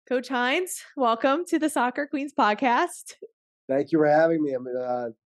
Coach Hines, welcome to the Soccer Queens podcast. Thank you for having me. I'm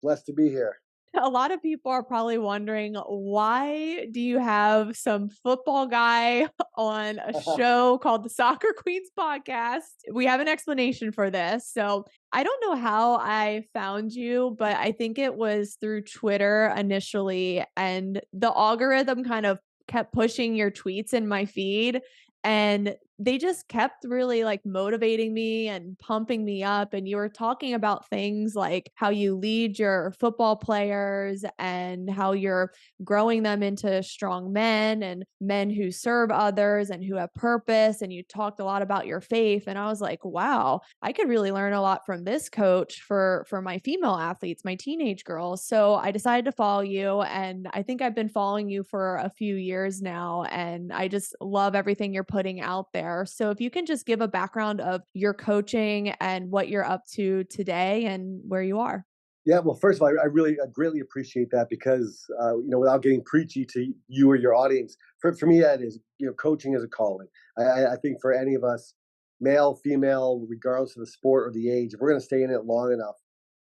blessed to be here. A lot of people are probably wondering, why do you have some football guy on a show called the Soccer Queens podcast? We have an explanation for this. So I don't know how I found you, but I think it was through Twitter initially. And the algorithm kind of kept pushing your tweets in my feed. And they just kept really like motivating me and pumping me up. And you were talking about things like how you lead your football players and how you're growing them into strong men and men who serve others and who have purpose. And you talked a lot about your faith. And I was like, wow, I could really learn a lot from this coach for my female athletes, my teenage girls. So I decided to follow you. And I think I've been following you for a few years now. And I just love everything you're putting out there. So if you can just give a background of your coaching and what you're up to today and where you are. Yeah, well, first of all, I greatly appreciate that because without getting preachy to you or your audience, for me that is coaching is a calling. I think for any of us, male, female, regardless of the sport or the age, if we're going to stay in it long enough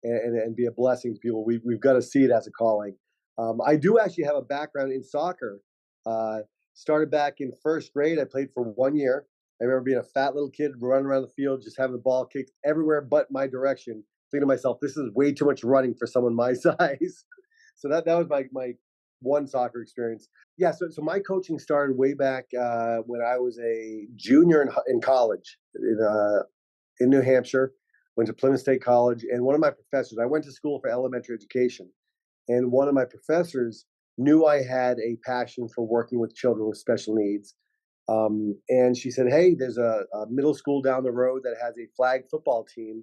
and be a blessing to people, we've got to see it as a calling. I do actually have a background in soccer. Started back in first grade. I played for 1 year. I remember being a fat little kid running around the field, just having the ball kicked everywhere but my direction, thinking to myself, this is way too much running for someone my size. So that was my one soccer experience. Yeah, so my coaching started way back when I was a junior in college in New Hampshire. Went to Plymouth State College, and one of my professors, I went to school for elementary education, and one of my professors knew I had a passion for working with children with special needs. And she said, hey, there's a middle school down the road that has a flag football team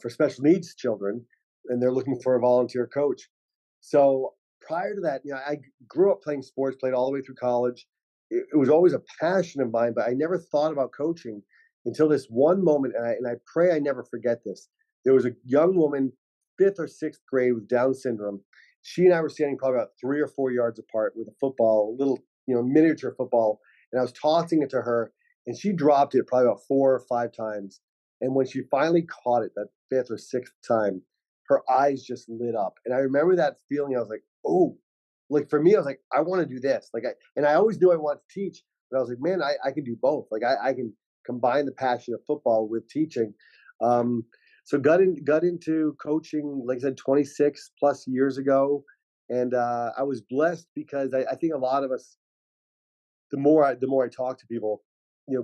for special needs children, and they're looking for a volunteer coach. So prior to that, I grew up playing sports, played all the way through college. It was always a passion of mine, but I never thought about coaching until this one moment, and I pray I never forget this. There was a young woman, 5th or 6th grade, with Down syndrome. She and I were standing probably about 3 or 4 yards apart with a football, little miniature football, and I was tossing it to her, and she dropped it probably about 4 or 5 times. And when she finally caught it, that 5th or 6th time, her eyes just lit up. And I remember that feeling. I was like, oh, like for me, I was like, I want to do this. And I always knew I wanted to teach, but I was like, man, I can do both. Like I can combine the passion of football with teaching. So got into coaching, like I said, 26 plus years ago. And I was blessed because I think a lot of us, the more I talk to people,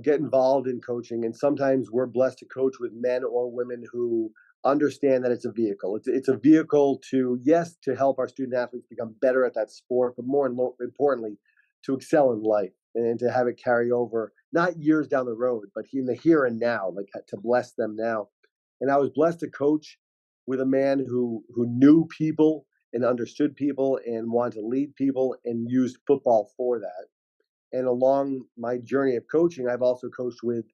get involved in coaching, and sometimes we're blessed to coach with men or women who understand that it's a vehicle. It's a vehicle to help our student athletes become better at that sport, but more importantly, to excel in life and to have it carry over, not years down the road, but in the here and now, like to bless them now. And I was blessed to coach with a man who knew people and understood people and wanted to lead people and used football for that. And along my journey of coaching, I've also coached with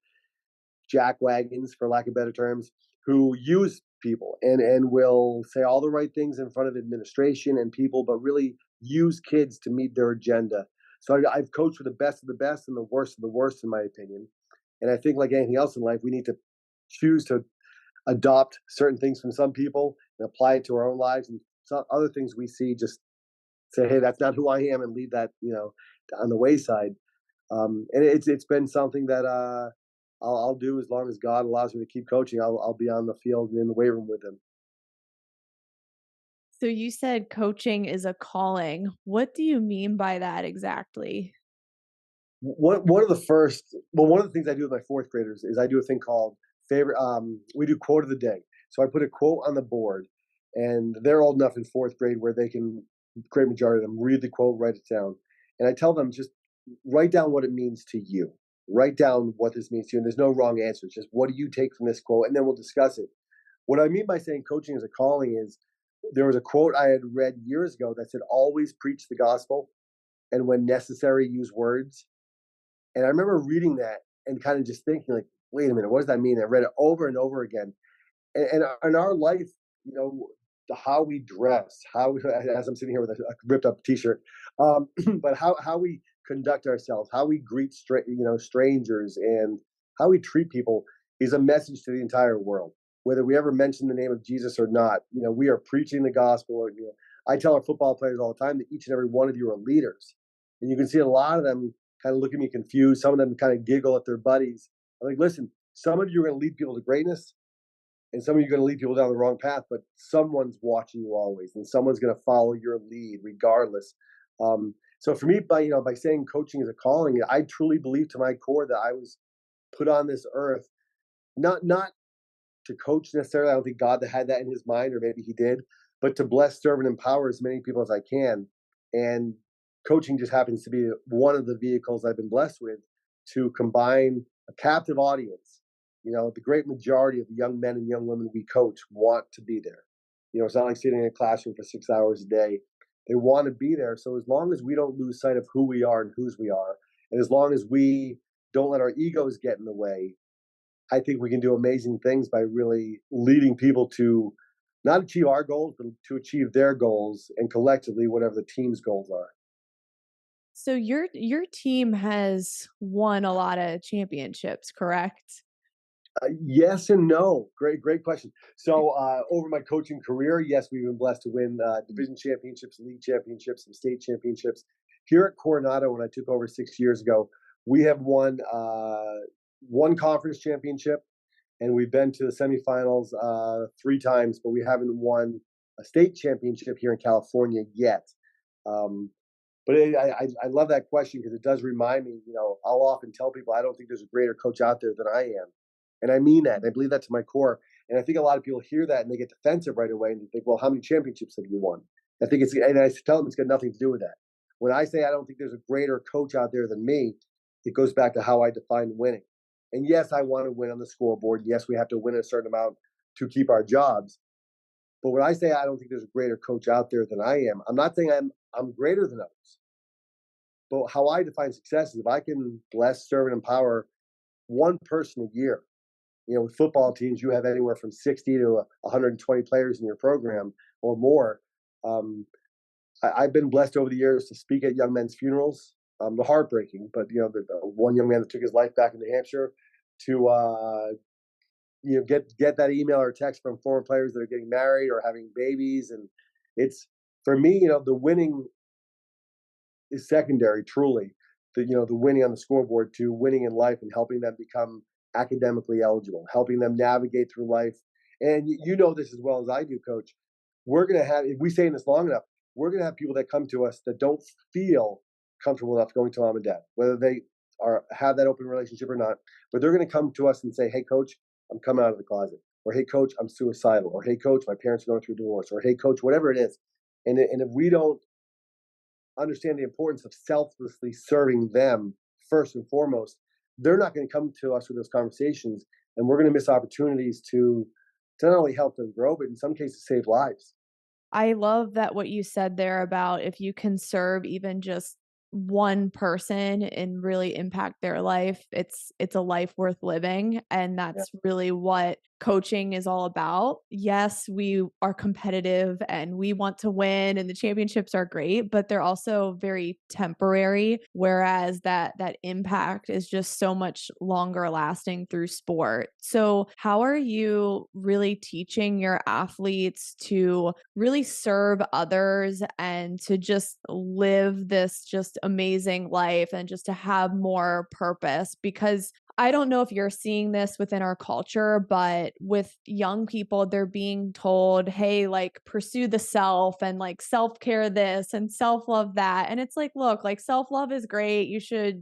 jackwagons, for lack of better terms, who use people and will say all the right things in front of administration and people, but really use kids to meet their agenda. So I've coached with the best of the best and the worst of the worst, in my opinion. And I think, like anything else in life, we need to choose to adopt certain things from some people and apply it to our own lives. And some other things we see, just say, hey, that's not who I am, and leave that, on the wayside. And it's been something that I'll do as long as God allows me to keep coaching. I'll be on the field and in the weight room with him. So you said coaching is a calling. What do you mean by that exactly? One of the things I do with my 4th graders is I do a thing called favorite. We do quote of the day. So I put a quote on the board, and they're old enough in 4th grade where they can, great majority of them, read the quote, write it down. And I tell them, just write down what it means to you. Write down what this means to you. And there's no wrong answer. It's just, what do you take from this quote? And then we'll discuss it. What I mean by saying coaching is a calling is, there was a quote I had read years ago that said, always preach the gospel, and when necessary, use words. And I remember reading that and kind of just thinking, like, wait a minute, what does that mean? I read it over and over again. And in our life, how we dress, as I'm sitting here with a ripped up T-shirt, but how we conduct ourselves, how we greet strangers, and how we treat people He's a message to the entire world. Whether we ever mention the name of Jesus or not, we are preaching the gospel. I tell our football players all the time that each and every one of you are leaders. And you can see a lot of them kind of look at me confused. Some of them kind of giggle at their buddies. I'm like, listen, some of you are going to lead people to greatness, and some of you are going to lead people down the wrong path, but someone's watching you always, and someone's going to follow your lead regardless. So for me, by saying coaching is a calling, I truly believe to my core that I was put on this earth, not to coach necessarily. I don't think God had that in his mind, or maybe he did, but to bless, serve, and empower as many people as I can. And coaching just happens to be one of the vehicles I've been blessed with to combine a captive audience. The great majority of the young men and young women we coach want to be there. It's not like sitting in a classroom for 6 hours a day. They want to be there. So as long as we don't lose sight of who we are and whose we are, and as long as we don't let our egos get in the way, I think we can do amazing things by really leading people to not achieve our goals, but to achieve their goals, and collectively whatever the team's goals are. So your team has won a lot of championships, correct? Yes and no. Great question. So over my coaching career, yes, we've been blessed to win division championships, league championships, and state championships. Here at Coronado, when I took over 6 years ago, we have won one conference championship, and we've been to the semifinals 3 times, but we haven't won a state championship here in California yet. But I love that question because it does remind me, I'll often tell people I don't think there's a greater coach out there than I am. And I mean that. And I believe that to my core. And I think a lot of people hear that and they get defensive right away and they think, well, how many championships have you won? And I tell them it's got nothing to do with that. When I say I don't think there's a greater coach out there than me, it goes back to how I define winning. And yes, I want to win on the scoreboard. Yes, we have to win a certain amount to keep our jobs. But when I say I don't think there's a greater coach out there than I am, I'm not saying I'm greater than others. But how I define success is if I can bless, serve, and empower one person a year. With football teams, you have anywhere from 60 to 120 players in your program or more. I've been blessed over the years to speak at young men's funerals. The heartbreaking, but the one young man that took his life back in New Hampshire, to get that email or text from former players that are getting married or having babies, and it's for me, the winning is secondary. Truly, the winning on the scoreboard to winning in life and helping them become academically eligible, helping them navigate through life. And you know this as well as I do, Coach. We're going to have, if we stay in this long enough, we're going to have people that come to us that don't feel comfortable enough going to mom and dad, whether they have that open relationship or not. But they're going to come to us and say, "Hey, Coach, I'm coming out of the closet," or "Hey, Coach, I'm suicidal," or "Hey, Coach, my parents are going through a divorce," or "Hey, Coach," whatever it is. And if we don't understand the importance of selflessly serving them first and foremost, they're not going to come to us with those conversations, and we're going to miss opportunities to not only help them grow, but in some cases save lives. I love that what you said there about if you can serve even just one person and really impact their life, it's a life worth living, and Yeah. that's really what coaching is all about. Yes, we are competitive and we want to win and the championships are great, but they're also very temporary, whereas that impact is just so much longer lasting through sport. So, how are you really teaching your athletes to really serve others and to just live this just amazing life and just to have more purpose? Because I don't know if you're seeing this within our culture, but with young people, they're being told, hey, like pursue the self and like self care this and self love that. And it's like, look, like self love is great. You should,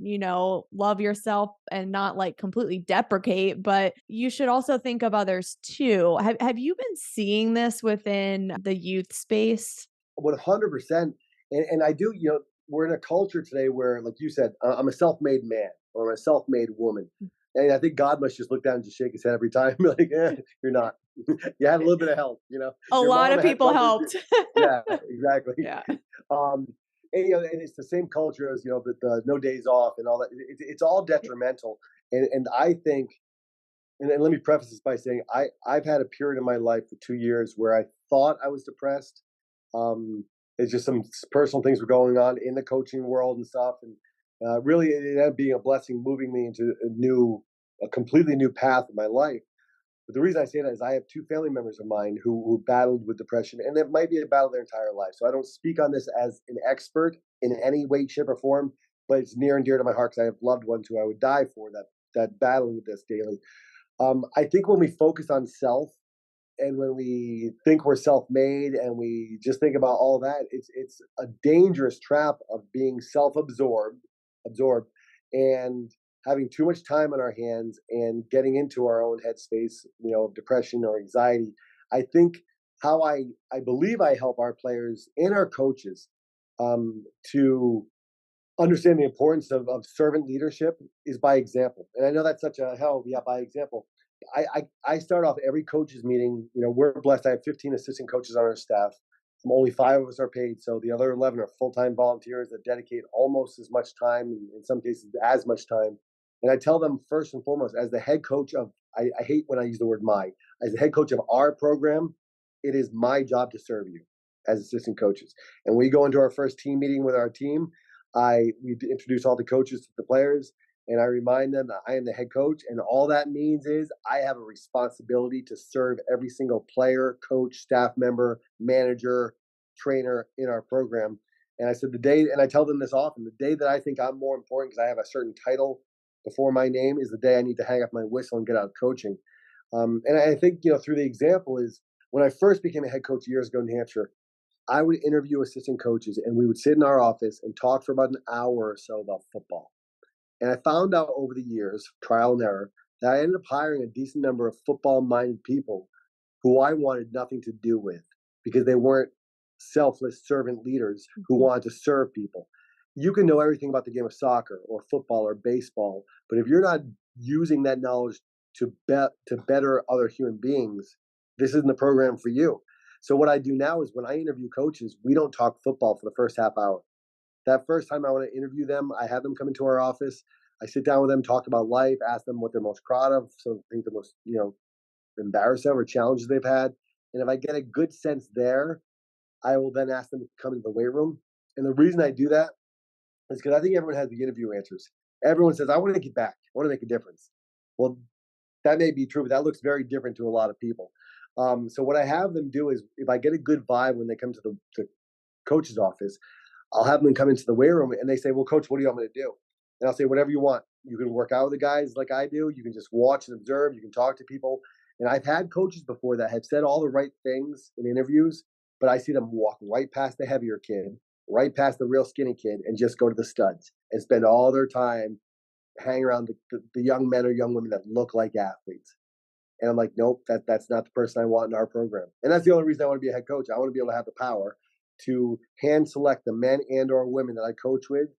love yourself and not like completely deprecate, but you should also think of others too. Have you been seeing this within the youth space? 100%. And I do, we're in a culture today where, like you said, I'm a self-made man or I'm a self-made woman. And I think God must just look down and just shake his head every time, like, you're not. You had a little bit of help, A Your lot of mama had people something. helped. Yeah, exactly. Yeah. um, and it's the same culture as the no days off and all that. It's all detrimental. And I think, and let me preface this by saying I've had a period in my life for 2 years where I thought I was depressed. It's just some personal things were going on in the coaching world and stuff, and really it ended up being a blessing, moving me into a new a completely new path in my life. But the reason I say that is I have two family members of mine who battled with depression, and it might be a battle their entire life. So I don't speak on this as an expert in any way, shape, or form, but it's near and dear to my heart because I have loved ones who I would die for that battle with this daily. I think when we focus on self and when we think we're self-made and we just think about all that, it's a dangerous trap of being absorbed, and having too much time on our hands and getting into our own headspace, of depression or anxiety. I think how I believe I help our players and our coaches to understand the importance of servant leadership is by example. And I know that's such a hell, yeah, by example. I start off every coaches meeting. We're blessed. I have 15 assistant coaches on our staff. Only 5 of us are paid, so the other 11 are full-time volunteers that dedicate almost as much time, in some cases as much time. And I tell them first and foremost, as the head coach of, I hate when I use the word my, as the head coach of our program, it is my job to serve you as assistant coaches. And we go into our first team meeting with our team. We introduce all the coaches to the players, and I remind them that I am the head coach, and all that means is I have a responsibility to serve every single player, coach, staff member, manager, trainer in our program. And I said and I tell them this often, the day that I think I'm more important because I have a certain title before my name is the day I need to hang up my whistle and get out of coaching. And I think, through the example is when I first became a head coach years ago in New Hampshire, I would interview assistant coaches and we would sit in our office and talk for about an hour or so about football. And I found out over the years, trial and error, that I ended up hiring a decent number of football-minded people who I wanted nothing to do with because they weren't selfless servant leaders who wanted to serve people. You can know everything about the game of soccer or football or baseball, but if you're not using that knowledge to better other human beings, this isn't the program for you. So what I do now is when I interview coaches, we don't talk football for the first half hour. That first time I want to interview them, I have them come into our office. I sit down with them, talk about life, ask them what they're most proud of, so things they're most, embarrassed of or challenges they've had. And if I get a good sense there, I will then ask them to come into the weight room. And the reason I do that is because I think everyone has the interview answers. Everyone says, I want to get back. I want to make a difference. Well, that may be true, but that looks very different to a lot of people. So what I have them do is if I get a good vibe when they come to the coach's office, I'll have them come into the weight room and they say, well, coach, what do you want me to do? And I'll say, whatever you want. You can work out with the guys like I do. You can just watch and observe. You can talk to people. And I've had coaches before that have said all the right things in interviews, but I see them walk right past the heavier kid, right past the real skinny kid, and just go to the studs and spend all their time hanging around the young men or young women that look like athletes. And I'm like, nope, that's not the person I want in our program. And that's the only reason I want to be a head coach. I want to be able to have the power to hand select the men and or women that I coach with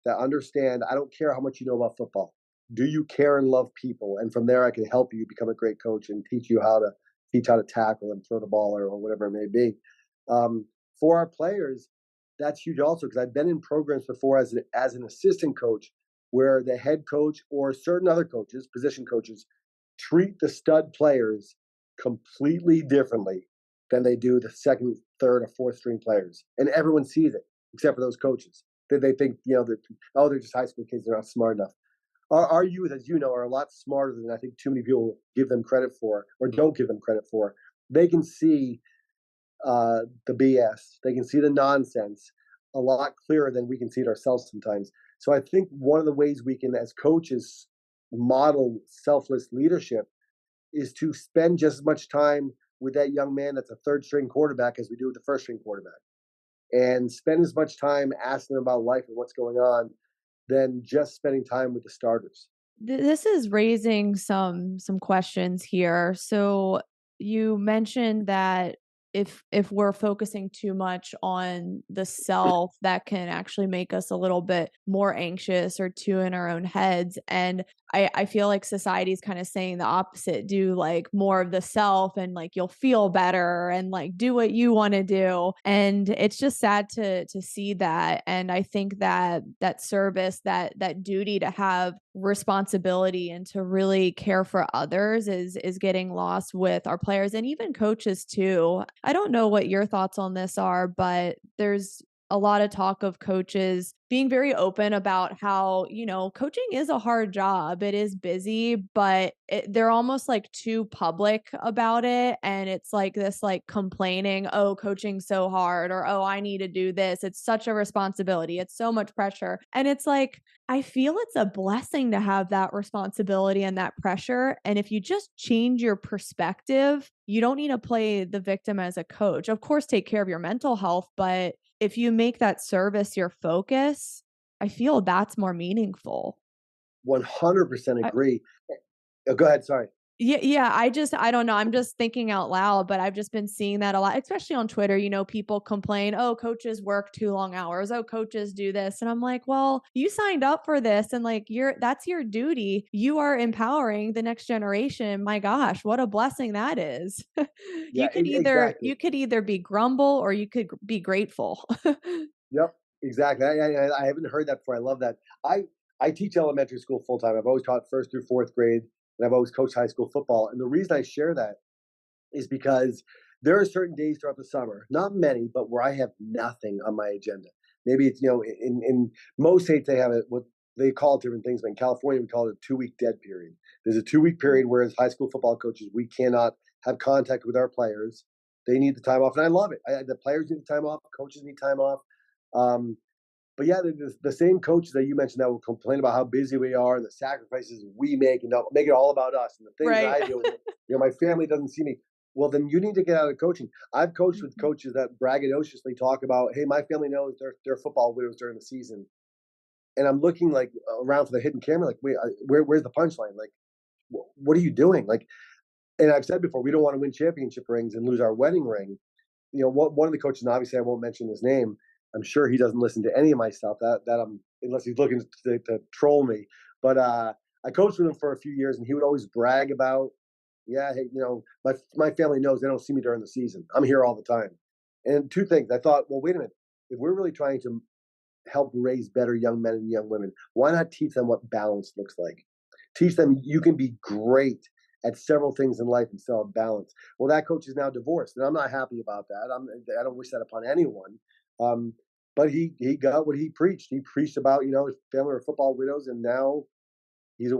that understand I don't care how much you know about football. Do you care and love people? And from there, I can help you become a great coach and teach how to tackle and throw the ball or whatever it may be. For our players, that's huge also because I've been in programs before as an assistant coach where the head coach or certain other coaches, position coaches, treat the stud players completely differently than they do the second, third, or fourth string players. And everyone sees it, except for those coaches. They think, they're just high school kids, they're not smart enough. Our youth, as you know, are a lot smarter than I think too many people give them credit for or don't give them credit for. They can see the BS. They can see the nonsense a lot clearer than we can see it ourselves sometimes. So I think one of the ways we can, as coaches, model selfless leadership is to spend just as much time with that young man that's a third string quarterback as we do with the first string quarterback, and spend as much time asking them about life and what's going on than just spending time with the starters. This is raising some questions here. So you mentioned that if we're focusing too much on the self, that can actually make us a little bit more anxious or too in our own heads. And I feel like society's kind of saying the opposite. Do like more of the self and like you'll feel better and like do what you want to do. And it's just sad to see that. And I think that service, that duty to have responsibility and to really care for others is getting lost with our players and even coaches too. I don't know what your thoughts on this are, but there's a lot of talk of coaches being very open about how, coaching is a hard job. It is busy, but they're almost like too public about it. And it's like this like complaining, oh, coaching's so hard, or oh, I need to do this. It's such a responsibility. It's so much pressure. And it's like, I feel it's a blessing to have that responsibility and that pressure. And if you just change your perspective, you don't need to play the victim as a coach. Of course, take care of your mental health, but if you make that service your focus, I feel that's more meaningful. 100% I, agree. Oh, go ahead. Sorry. yeah. I don't know. I'm just thinking out loud, but I've just been seeing that a lot, especially on Twitter. People complain, oh, coaches work too long hours. Oh, coaches do this. And I'm like, well, you signed up for this and like that's your duty. You are empowering the next generation. My gosh, what a blessing that is. Yeah, You exactly. could either be grumble or you could be grateful. Yep, exactly. I haven't heard that before. I love that. I teach elementary school full time. I've always taught first through fourth grade, and I've always coached high school football. And the reason I share that is because there are certain days throughout the summer, not many, but where I have nothing on my agenda. Maybe it's in most states they have it what they call it different things, but in California we call it a 2 week dead period. There's a 2 week period where as high school football coaches we cannot have contact with our players. They need the time off, and I love it. The players need the time off, coaches need time off. Um, but yeah, the same coaches that you mentioned that will complain about how busy we are and the sacrifices we make and make it all about us and the things that Right. I do. And, my family doesn't see me. Well, then you need to get out of coaching. I've coached with coaches that braggadociously talk about, hey, my family knows they're football widows during the season. And I'm looking like around for the hidden camera, like, wait, where's the punchline? Like, what are you doing? Like, and I've said before, we don't want to win championship rings and lose our wedding ring. One of the coaches, and obviously I won't mention his name. I'm sure he doesn't listen to any of my stuff that I'm unless he's looking to troll me. But I coached with him for a few years, and he would always brag about, yeah, hey, my family knows they don't see me during the season. I'm here all the time. And two things, I thought, well, wait a minute, if we're really trying to help raise better young men and young women, why not teach them what balance looks like? Teach them you can be great at several things in life and still have balance. Well, that coach is now divorced, and I'm not happy about that. I don't wish that upon anyone. Um, but he got what he preached. He preached about his family were football widows, and now he's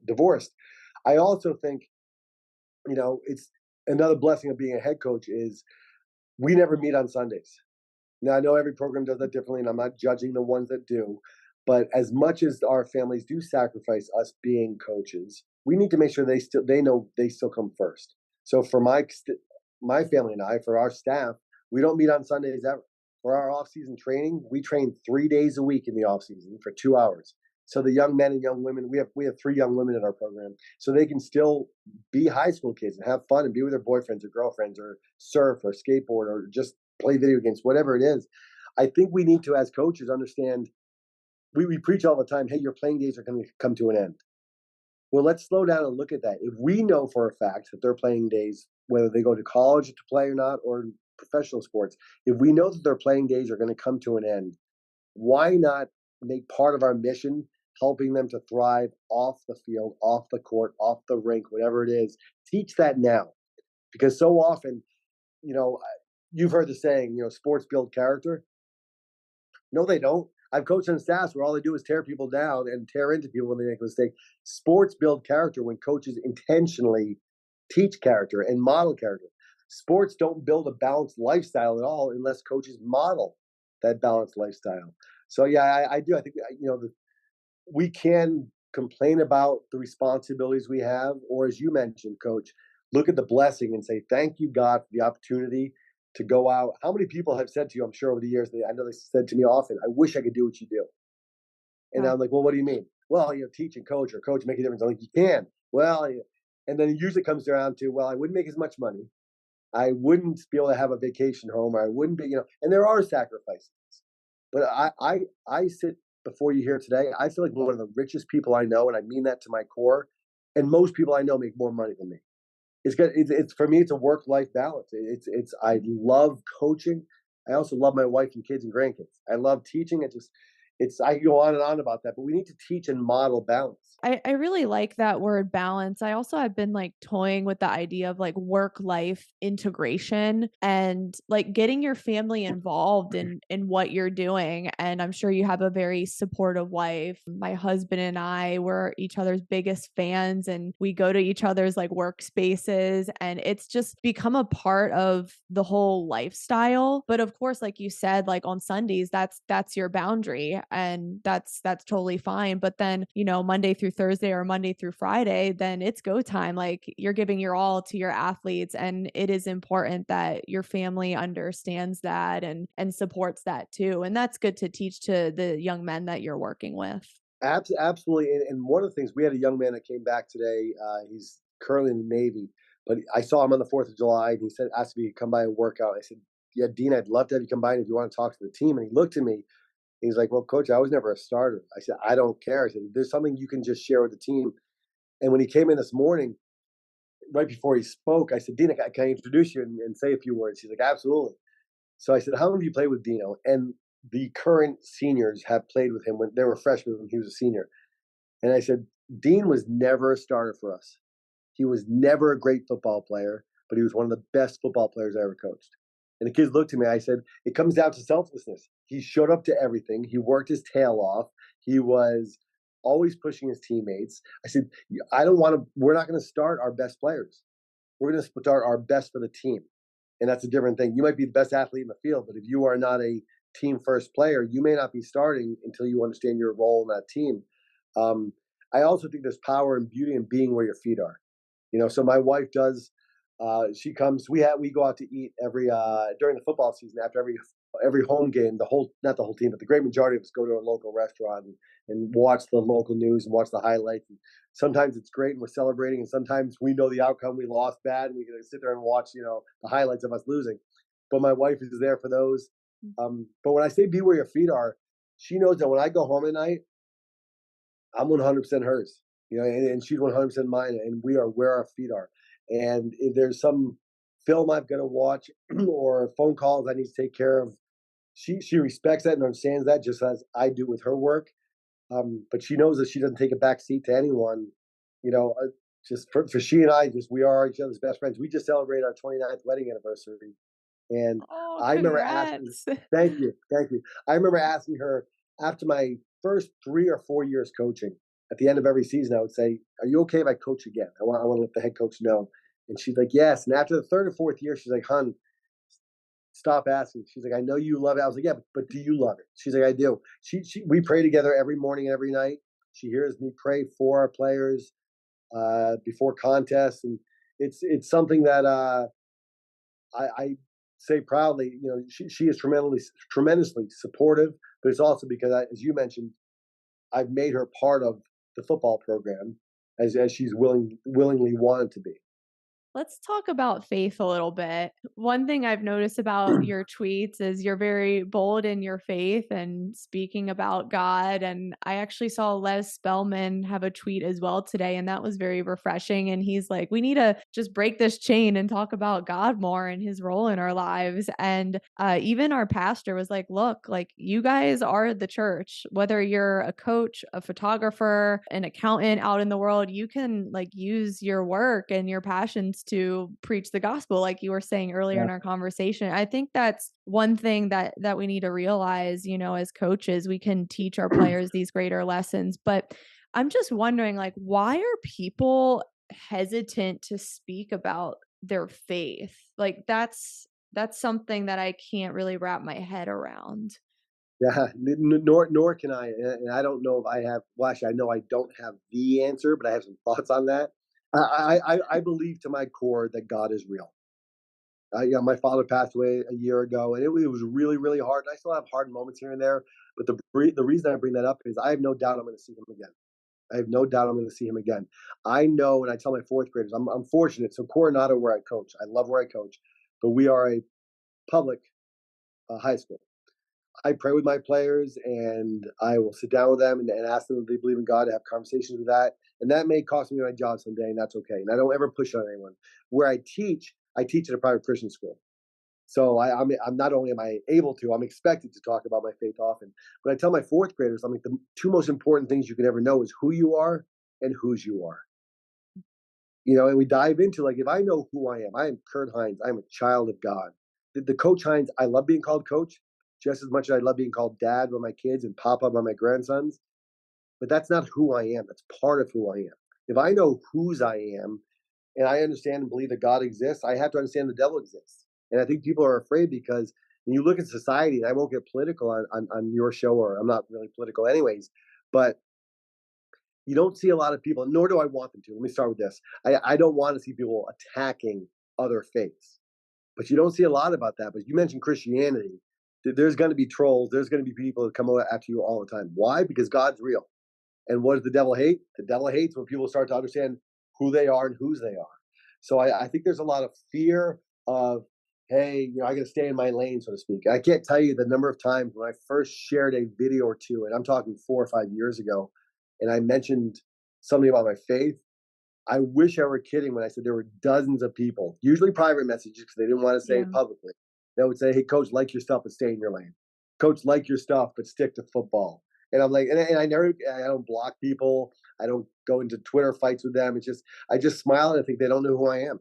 divorced. I also think it's another blessing of being a head coach is we never meet on Sundays. Now I know every program does that differently, and I'm not judging the ones that do. But as much as our families do sacrifice us being coaches, we need to make sure they know they still come first. So for my family and I, for our staff, we don't meet on Sundays ever. For our off-season training, we train 3 days a week in the off-season for 2 hours. So the young men and young women, we have 3 young women in our program, so they can still be high school kids and have fun and be with their boyfriends or girlfriends or surf or skateboard or just play video games, whatever it is. I think we need to, as coaches, understand. We preach all the time, hey, your playing days are going to come to an end. Well, let's slow down and look at that. If we know for a fact that their playing days, whether they go to college to play or not, or professional sports, if we know that their playing days are going to come to an end, why not make part of our mission helping them to thrive off the field, off the court, off the rink, whatever it is? Teach that now. Because so often, you know, you've heard the saying, sports build character. No, they don't. I've coached on staffs where all they do is tear people down and tear into people when they make a mistake. Sports build character when coaches intentionally teach character and model character. Sports don't build a balanced lifestyle at all unless coaches model that balanced lifestyle. So yeah, I do. I think we can complain about the responsibilities we have, or as you mentioned, Coach, look at the blessing and say, "Thank you, God, for the opportunity to go out." How many people have said to you, I'm sure over the years, I know they said to me often, "I wish I could do what you do." And Yeah. I'm like, "Well, what do you mean?" "Well, teach and coach or coach make a difference." I'm like, "You can." "Well," and then it usually comes down to, "Well, I wouldn't make as much money. I wouldn't be able to have a vacation home, or I wouldn't be, and there are sacrifices. But I sit before you here today. I feel like one of the richest people I know, and I mean that to my core. And most people I know make more money than me. It's good. It's for me. It's a work-life balance. I love coaching. I also love my wife and kids and grandkids. I love teaching. I can go on and on about that, but we need to teach and model balance. I really like that word balance. I also have been like toying with the idea of like work life integration and like getting your family involved in what you're doing. And I'm sure you have a very supportive wife. My husband and I were each other's biggest fans, and we go to each other's like workspaces, and it's just become a part of the whole lifestyle. But of course, like you said, like on Sundays, that's your boundary, and that's totally fine. But then, Monday through Thursday or Monday through Friday, then it's go time. Like you're giving your all to your athletes, and it is important that your family understands that and supports that too. And that's good to teach to the young men that you're working with. Absolutely. And one of the things, we had a young man that came back today. He's currently in the Navy, but I saw him on the 4th of July, and he said, asked me to come by and work out. I said, yeah, Dean, I'd love to have you come by if you want to talk to the team. And he looked at me. He's like, well, coach, I was never a starter. I said, I don't care. I said, there's something you can just share with the team. And when he came in this morning, right before he spoke, I said, Dina, can I introduce you and say a few words? He's like, absolutely. So I said, how long have you played with Dino? And the current seniors have played with him when they were freshmen when he was a senior. And I said, Dean was never a starter for us. He was never a great football player, but he was one of the best football players I ever coached. And the kids looked at me. I said, it comes down to selflessness. He showed up to everything. He worked his tail off. He was always pushing his teammates. I said, we're not going to start our best players. We're going to start our best for the team. And that's a different thing. You might be the best athlete in the field, but if you are not a team first player, you may not be starting until you understand your role in that team. I also think there's power and beauty in being where your feet are. So my wife does. She comes. We go out to eat every during the football season. After every home game, not the whole team, but the great majority of us go to a local restaurant and watch the local news and watch the highlights. And sometimes it's great and we're celebrating, and sometimes we know the outcome. We lost bad, and we can sit there and watch the highlights of us losing. But my wife is there for those. But when I say be where your feet are, she knows that when I go home at night, I'm 100% hers, and she's 100% mine, and we are where our feet are. And if there's some film I've got to watch or phone calls I need to take care of, she respects that and understands that, just as I do with her work. But she knows that she doesn't take a back seat to anyone. Just for she and I, we are each other's best friends. We just celebrated our 29th wedding anniversary, and Oh, I remember asking, congrats. thank you, thank you. I remember asking her after my first 3 or 4 years coaching. At the end of every season, I would say, "Are you okay if I coach again? I want to let the head coach know." And she's like, "Yes." And after the 3rd or 4th year, she's like, "Hun, stop asking." She's like, "I know you love it." I was like, "Yeah, but do you love it?" She's like, "I do." We pray together every morning and every night. She hears me pray for our players before contests, and it's something that I say proudly. She is tremendously supportive, but it's also because, as you mentioned, I've made her part of the football program as she's willingly wanted to be. Let's talk about faith a little bit. One thing I've noticed about your tweets is you're very bold in your faith and speaking about God. And I actually saw Les Spellman have a tweet as well today, and that was very refreshing. And he's like, we need to just break this chain and talk about God more and his role in our lives. And even our pastor was like, look, like you guys are the church, whether you're a coach, a photographer, an accountant out in the world, you can like use your work and your passions to preach the gospel, like you were saying earlier Yeah. in our conversation. I think that's one thing that we need to realize, as coaches, we can teach our players these greater lessons. But I'm just wondering, like, why are people hesitant to speak about their faith? Like that's something that I can't really wrap my head around. Yeah, nor can I, and I don't know if I have. Well, actually, I know I don't have the answer, but I have some thoughts on that. I believe to my core that God is real. My father passed away a year ago, and it was really, really hard. And I still have hard moments here and there. But the reason I bring that up is I have no doubt I'm going to see him again. I have no doubt I'm going to see him again. I know, and I tell my fourth graders, I'm fortunate. So Coronado, where I coach, I love where I coach, but we are a public high school. I pray with my players, and I will sit down with them and ask them if they believe in God, to have conversations with that. And that may cost me my job someday, and that's okay. And I don't ever push on anyone. Where I teach at a private Christian school. So I'm not only am I able to, I'm expected to talk about my faith often. But I tell my fourth graders, I'm like, the two most important things you can ever know is who you are and whose you are. And we dive into, like, if I know who I am Kurt Hines. I'm a child of God. The Coach Hines, I love being called coach just as much as I love being called dad by my kids and papa by my grandsons. But that's not who I am. That's part of who I am. If I know whose I am and I understand and believe that God exists, I have to understand the devil exists. And I think people are afraid because when you look at society, and I won't get political on your show, or I'm not really political anyways, but you don't see a lot of people, nor do I want them to. Let me start with this. I don't want to see people attacking other faiths, but you don't see a lot about that. But you mentioned Christianity. There's going to be trolls. There's going to be people that come after you all the time. Why? Because God's real. And what does the devil hate? The devil hates when people start to understand who they are and whose they are. So I think there's a lot of fear of, hey, I got to stay in my lane, so to speak. I can't tell you the number of times when I first shared a video or two, and I'm talking 4 or 5 years ago, and I mentioned something about my faith. I wish I were kidding when I said there were dozens of people, usually private messages because they didn't want to say Yeah. it publicly. They would say, hey, coach, like your stuff, but stay in your lane. Coach, like your stuff, but stick to football. And I'm like, and I don't block people. I don't go into Twitter fights with them. I just smile and I think they don't know who I am.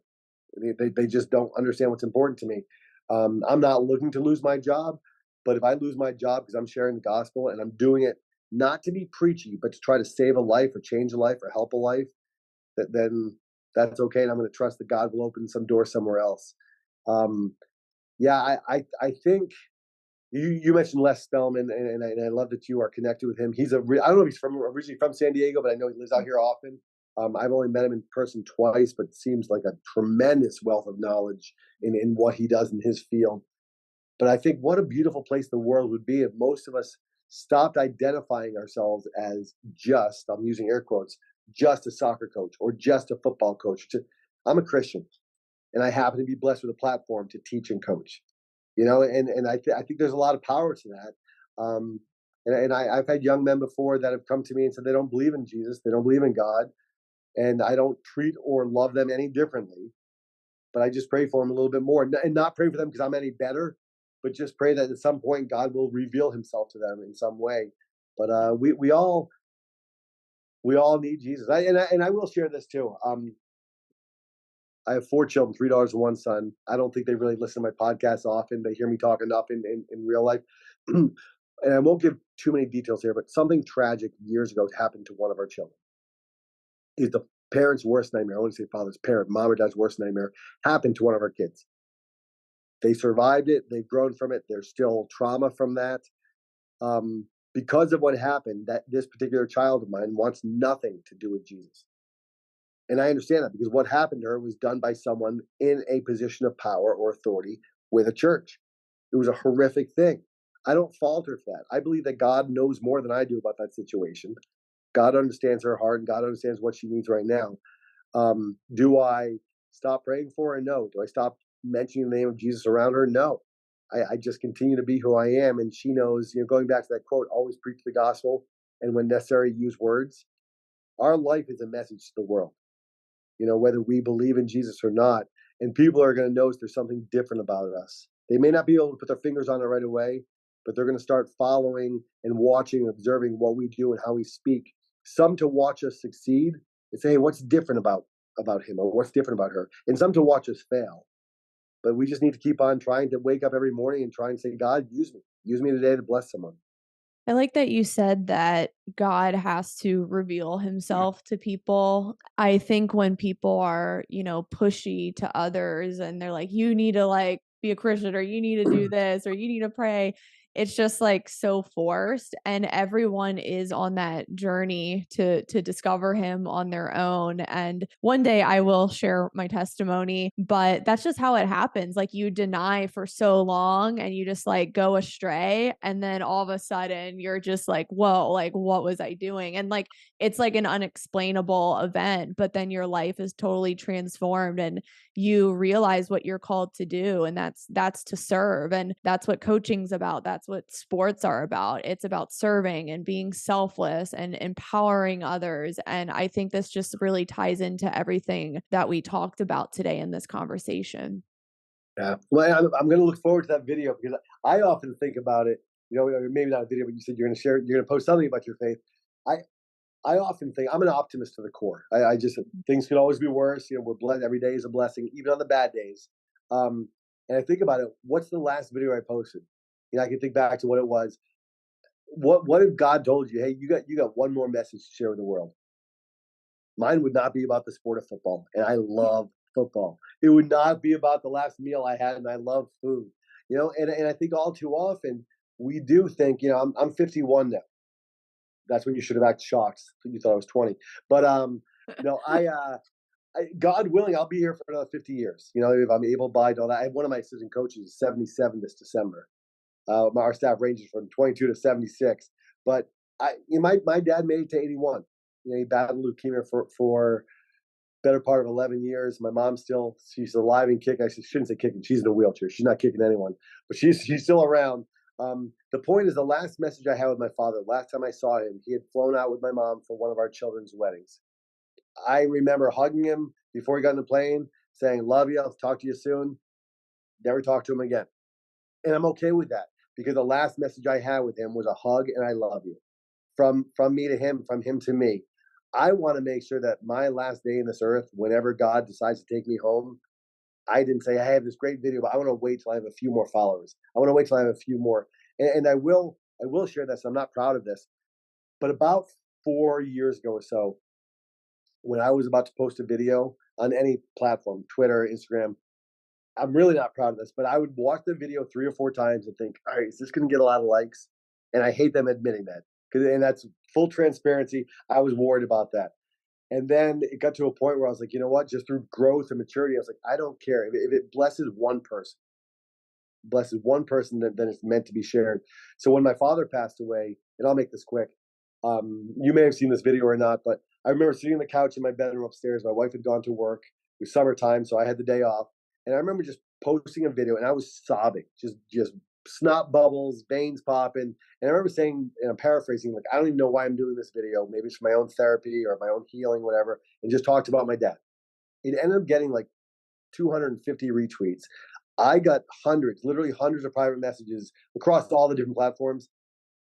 They just don't understand what's important to me. I'm not looking to lose my job, but if I lose my job because I'm sharing the gospel and I'm doing it not to be preachy, but to try to save a life or change a life or help a life, then that's okay. And I'm going to trust that God will open some door somewhere else. Um, yeah, I think you mentioned Les Spellman, and I love that you are connected with him. I don't know if he's originally from San Diego, but I know he lives out here often. I've only met him in person twice, but seems like a tremendous wealth of knowledge in what he does in his field. But I think what a beautiful place the world would be if most of us stopped identifying ourselves as just, I'm using air quotes, just a soccer coach or just a football coach. I'm a Christian, and I happen to be blessed with a platform to teach and coach. And I think there's a lot of power to that. I've had young men before that have come to me and said they don't believe in Jesus, they don't believe in God, and I don't treat or love them any differently. But I just pray for them a little bit more, and not pray for them because I'm any better, but just pray that at some point God will reveal Himself to them in some way. But we all need Jesus. And I will share this too. I have 4 children, 3 daughters and 1 son. I don't think they really listen to my podcast often. They hear me talk enough in real life. And I won't give too many details here, but something tragic years ago happened to one of our children. Is the parent's worst nightmare. I want to say father's parent, mom or dad's worst nightmare happened to one of our kids. They survived it. They've grown from it. There's still trauma from that. Because of what happened, that this particular child of mine wants nothing to do with Jesus. And I understand that because what happened to her was done by someone in a position of power or authority with a church. It was a horrific thing. I don't fault her for that. I believe that God knows more than I do about that situation. God understands her heart and God understands what she needs right now. Do I stop praying for her? No. Do I stop mentioning the name of Jesus around her? No. I just continue to be who I am. And she knows, going back to that quote, always preach the gospel and when necessary, use words. Our life is a message to the world. Whether we believe in Jesus or not. And people are going to notice there's something different about us. They may not be able to put their fingers on it right away, but they're going to start following and watching and observing what we do and how we speak. Some to watch us succeed and say, hey, what's different about him or what's different about her? And some to watch us fail. But we just need to keep on trying to wake up every morning and try and say, God, use me. Use me today to bless someone. I like that you said that God has to reveal Himself to people. I think when people are, pushy to others and they're like, you need to be a Christian or you need to do this or you need to pray, it's just so forced, and everyone is on that journey to discover Him on their own. And one day I will share my testimony, but that's just how it happens. You deny for so long and you just go astray, and then all of a sudden you're just whoa, what was I doing? And it's an unexplainable event, but then your life is totally transformed and you realize what you're called to do, and that's to serve. And that's what coaching's about. That's what sports are about. It's about serving and being selfless and empowering others. And I think this just really ties into everything that we talked about today in this conversation. Yeah. Well, I'm going to look forward to that video because I often think about it. Maybe not a video, but you said you're going to post something about your faith. I I often think I'm an optimist to the core. I just things could always be worse. We're blessed. Every day is a blessing, even on the bad days. Um, and I think about it. What's the last video I posted? I can think back to what it was. What if God told you, hey, you got one more message to share with the world? Mine would not be about the sport of football, and I love football. It would not be about the last meal I had, and I love food. And I think all too often we do think, I'm 51 now. That's when you should have acted shocked. You thought I was 20. But God willing, I'll be here for another 50 years. If I'm able to buy all that. I have one of my assistant coaches is 77 this December. Our staff ranges from 22 to 76. But my dad made it to 81. He battled leukemia for better part of 11 years. My mom she's alive and kicking. I shouldn't say kicking. She's in a wheelchair. She's not kicking anyone, but she's still around. The point is, the last message I had with my father, last time I saw him, he had flown out with my mom for one of our children's weddings. I remember hugging him before he got in the plane, saying, "Love you. I'll talk to you soon." Never talked to him again. And I'm okay with that because the last message I had with him was a hug and I love you. From me to him, from him to me. I want to make sure that my last day in this earth, whenever God decides to take me home, I didn't say I have this great video, but I want to wait till I have a few more followers. I want to wait till I have a few more, and I will share this. I'm not proud of this, but about 4 years ago or so, when I was about to post a video on any platform, Twitter, Instagram, I'm really not proud of this, but I would watch the video 3 or 4 times and think, all right, is this going to get a lot of likes? And I hate them admitting that, and that's full transparency. I was worried about that. And then it got to a point where I was like, you know what? Just through growth and maturity, I was like, I don't care. If it blesses one person, then it's meant to be shared. So when my father passed away, and I'll make this quick, you may have seen this video or not, but I remember sitting on the couch in my bedroom upstairs. My wife had gone to work. It was summertime, so I had the day off. And I remember just posting a video, and I was sobbing, just snot bubbles, veins popping. And I remember saying, and I'm paraphrasing, like, I don't even know why I'm doing this video. Maybe it's for my own therapy or my own healing, whatever. And just talked about my dad. It ended up getting like 250 retweets. I got hundreds, literally hundreds of private messages across all the different platforms.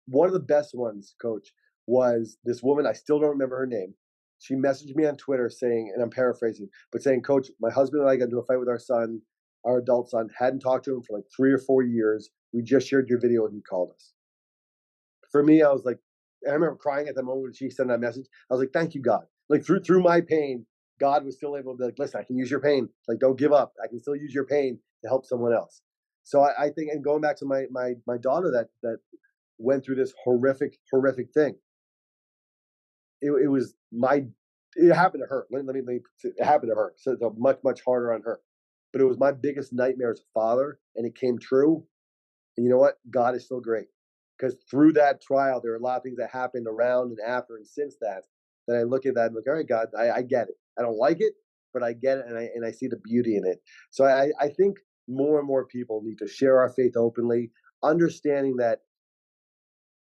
One of the best ones, Coach, was this woman. I still don't remember her name. She messaged me on Twitter saying, and I'm paraphrasing, but saying, Coach, my husband and I got into a fight with our son, our adult son, hadn't talked to him for like 3 or 4 years. We just shared your video and he called us. For me, I was like, I remember crying at the moment when she sent that message. I was like, thank you, God. Like through my pain, God was still able to be like, listen, I can use your pain. Like, don't give up. I can still use your pain to help someone else. So I think, and going back to my daughter that went through this horrific thing. It was it happened to her. It happened to her. So it's much harder on her. But it was my biggest nightmare as a father, and it came true. And you know what? God is still great. Because through that trial, there are a lot of things that happened around and after and since that I look at that and look, all right, God, I get it. I don't like it, but I get it, and I see the beauty in it. So I think more and more people need to share our faith openly, understanding that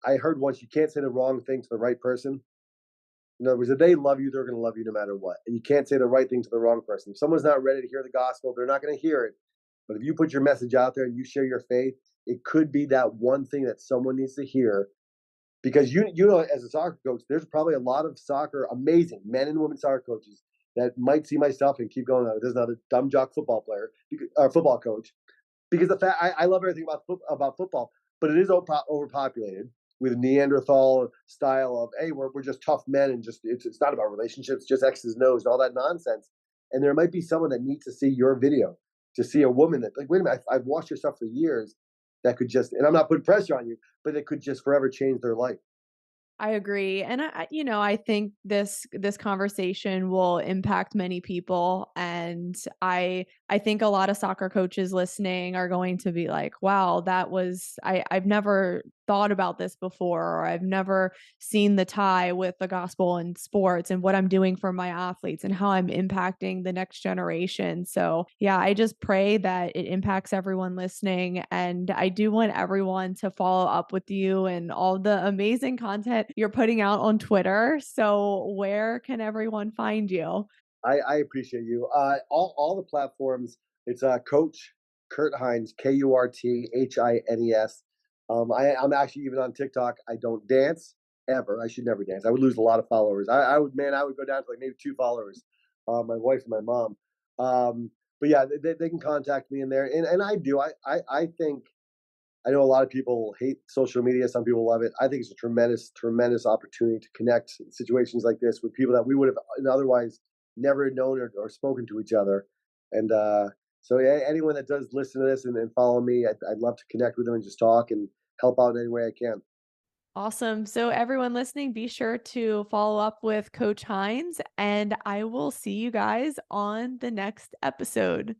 I heard once, you can't say the wrong thing to the right person. In other words, if they love you, they're going to love you no matter what. And you can't say the right thing to the wrong person. If someone's not ready to hear the gospel, they're not going to hear it. But if you put your message out there and you share your faith, it could be that one thing that someone needs to hear. Because as a soccer coach, there's probably a lot of amazing men and women soccer coaches that might see my stuff and keep going, oh, there's another dumb jock football player or football coach. Because the fact I love everything about football, but it is overpopulated with Neanderthal style of, hey, we're just tough men, and just it's not about relationships, just X's and O's and all that nonsense. And there might be someone that needs to see your video, to see a woman that, like, wait a minute, I've watched your stuff for years, that could just, and I'm not putting pressure on you, but it could just forever change their life. I agree. And I think this conversation will impact many people. And I think a lot of soccer coaches listening are going to be like, wow, I've never thought about this before, or I've never seen the tie with the gospel and sports and what I'm doing for my athletes and how I'm impacting the next generation. So yeah, I just pray that it impacts everyone listening. And I do want everyone to follow up with you and all the amazing content you're putting out on Twitter. So where can everyone find you? I appreciate you. All the platforms. It's Coach Kurt Hines, KurtHines. I'm actually even on TikTok. I don't dance ever. I should never dance. I would lose a lot of followers. I would go down to like maybe 2 followers. My wife and my mom. But yeah, they can contact me in there, and I do. I think I know a lot of people hate social media. Some people love it. I think it's a tremendous, tremendous opportunity to connect in situations like this with people that we would have otherwise never known or spoken to each other. And so, yeah, anyone that does listen to this and follow me, I'd love to connect with them and just talk and help out in any way I can. Awesome. So, everyone listening, be sure to follow up with Coach Hines, and I will see you guys on the next episode.